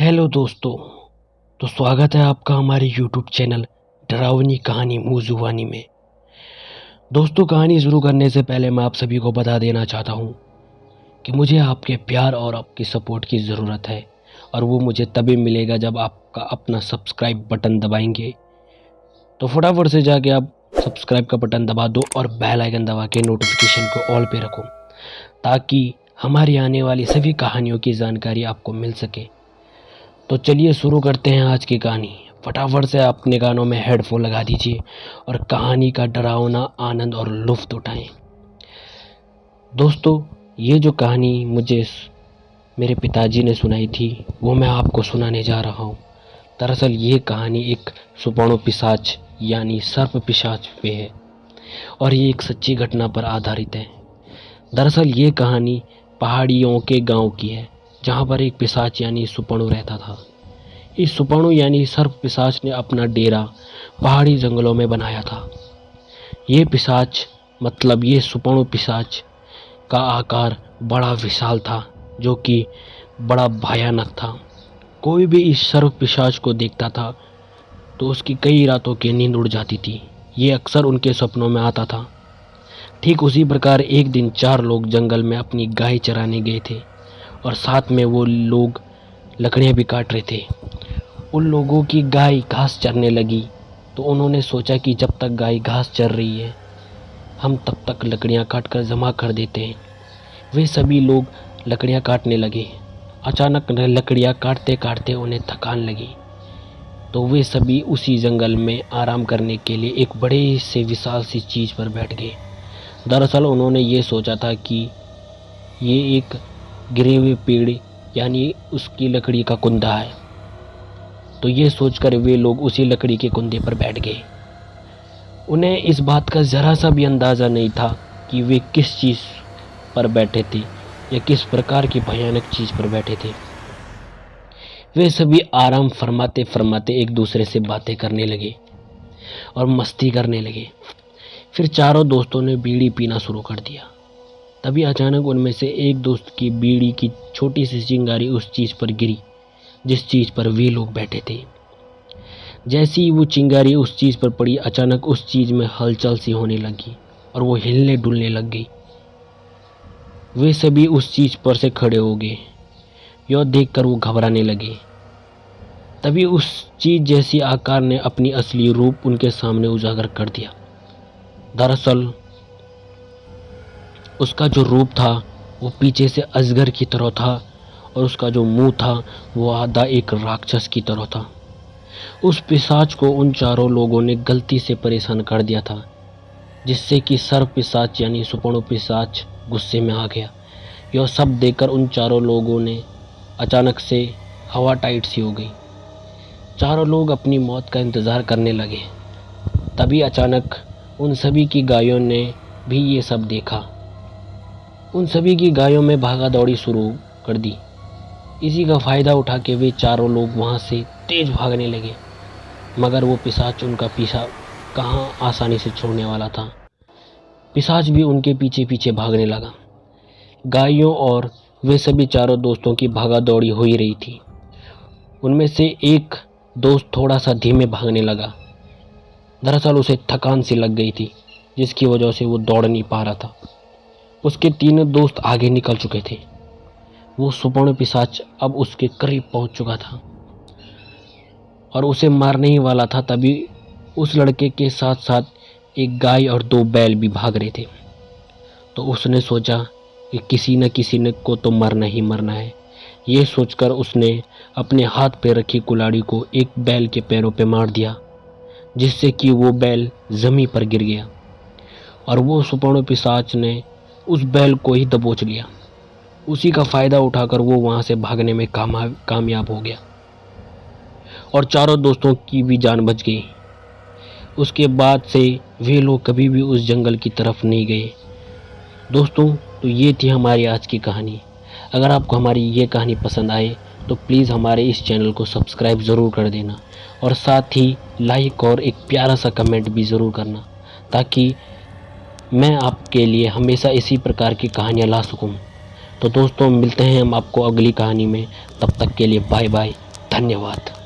Hello दोस्तों। तो स्वागत है आपका हमारे यूट्यूब चैनल डरावनी कहानी मुँह जुबानी में। दोस्तों, कहानी शुरू करने से पहले मैं आप सभी को बता देना चाहता हूँ कि मुझे आपके प्यार और आपकी सपोर्ट की ज़रूरत है, और वो मुझे तभी मिलेगा जब आपका अपना सब्सक्राइब बटन दबाएंगे। तो फटाफट से जाके आप सब्सक्राइब का बटन दबा दो और बेल आइकन दबा के नोटिफिकेशन को ऑल पे रखो, ताकि हमारी आने वाली सभी कहानियों की जानकारी आपको मिल सके। तो चलिए शुरू करते हैं आज की कहानी। फटाफट से अपने कानों में हेडफोन लगा दीजिए और कहानी का डरावना आनंद और लुत्फ़ उठाएं। दोस्तों, ये जो कहानी मुझे मेरे पिताजी ने सुनाई थी वो मैं आपको सुनाने जा रहा हूँ। दरअसल ये कहानी एक सुपर्णो पिशाच यानी सर्प पिशाच पे है, और ये एक सच्ची घटना पर आधारित है। दरअसल ये कहानी पहाड़ियों के गांव की है, जहाँ पर एक पिशाच यानी सुपर्णो रहता था। इस सुपर्णो यानी सर्प पिशाच ने अपना डेरा पहाड़ी जंगलों में बनाया था। ये पिशाच मतलब ये सुपर्णो पिशाच का आकार बड़ा विशाल था, जो कि बड़ा भयानक था। कोई भी इस सर्प पिशाच को देखता था तो उसकी कई रातों की नींद उड़ जाती थी। ये अक्सर उनके सपनों में आता था। ठीक उसी प्रकार एक दिन 4 लोग जंगल में अपनी गाय चराने गए थे, और साथ में वो लोग लकड़ियाँ भी काट रहे थे। उन लोगों की गाय घास चरने लगी, तो उन्होंने सोचा कि जब तक गाय घास चर रही है हम तब तक लकड़ियाँ काट कर जमा कर देते हैं। वे सभी लोग लकड़ियाँ काटने लगे। अचानक लकड़ियाँ काटते काटते उन्हें थकान लगी, तो वे सभी उसी जंगल में आराम करने के लिए एक बड़े से विशाल सी चीज़ पर बैठ गए। दरअसल उन्होंने ये सोचा था कि ये एक गिरे हुए पेड़ यानी उसकी लकड़ी का कुंदा है। तो ये सोचकर वे लोग उसी लकड़ी के कुंदे पर बैठ गए। उन्हें इस बात का ज़रा सा भी अंदाज़ा नहीं था कि वे किस चीज़ पर बैठे थे या किस प्रकार की भयानक चीज़ पर बैठे थे। वे सभी आराम फरमाते फरमाते एक दूसरे से बातें करने लगे और मस्ती करने लगे। फिर चारों दोस्तों ने बीड़ी पीना शुरू कर दिया। तभी अचानक उनमें से एक दोस्त की बीड़ी की छोटी सी चिंगारी उस चीज़ पर गिरी जिस चीज़ पर वे लोग बैठे थे। जैसे ही वो चिंगारी उस चीज़ पर पड़ी, अचानक उस चीज़ में हलचल सी होने लगी और वो हिलने डुलने लग गई। वे सभी उस चीज़ पर से खड़े हो गए। यह देखकर वो घबराने लगे। तभी उस चीज़ जैसी आकार ने अपनी असली रूप उनके सामने उजागर कर दिया। दरअसल उसका जो रूप था वो पीछे से अजगर की तरह था, और उसका जो मुंह था वो आधा एक राक्षस की तरह था। उस पिशाच को उन चारों लोगों ने गलती से परेशान कर दिया था, जिससे कि सर्प पिशाच यानी सुपर्णो पिशाच गुस्से में आ गया। यह सब देखकर उन चारों लोगों ने अचानक से हवा टाइट सी हो गई। चारों लोग अपनी मौत का इंतज़ार करने लगे। तभी अचानक उन सभी की गायों ने भी ये सब देखा। उन सभी की गायों में भागा दौड़ी शुरू कर दी। इसी का फ़ायदा उठा के वे चारों लोग वहाँ से तेज़ भागने लगे, मगर वो पिशाच उनका पीछा कहाँ आसानी से छोड़ने वाला था। पिशाच भी उनके पीछे पीछे भागने लगा। गायों और वे सभी चारों दोस्तों की भागा दौड़ी हो ही रही थी। उनमें से एक दोस्त थोड़ा सा धीमे भागने लगा। दरअसल उसे थकान सी लग गई थी, जिसकी वजह से वो दौड़ नहीं पा रहा था। उसके तीनों दोस्त आगे निकल चुके थे। वो सुपर्णो पिशाच अब उसके करीब पहुंच चुका था और उसे मारने ही वाला था। तभी उस लड़के के साथ साथ एक गाय और 2 बैल भी भाग रहे थे। तो उसने सोचा कि किसी न किसी ने को तो मरना ही मरना है। ये सोचकर उसने अपने हाथ पे रखी कुल्हाड़ी को एक बैल के पैरों पे मार दिया, जिससे कि वो बैल ज़मीन पर गिर गया, और वो सुपर्णो पिशाच ने उस बैल को ही दबोच लिया। उसी का फ़ायदा उठाकर वो वहाँ से भागने में कामयाब हो गया, और चारों दोस्तों की भी जान बच गई। उसके बाद से वे लोग कभी भी उस जंगल की तरफ नहीं गए। दोस्तों, तो ये थी हमारी आज की कहानी। अगर आपको हमारी ये कहानी पसंद आए तो प्लीज़ हमारे इस चैनल को सब्सक्राइब ज़रूर कर देना, और साथ ही लाइक और एक प्यारा सा कमेंट भी ज़रूर करना, ताकि मैं आपके लिए हमेशा इसी प्रकार की कहानियाँ ला सकूँ। तो दोस्तों, मिलते हैं हम आपको अगली कहानी में। तब तक के लिए बाय बाय। धन्यवाद।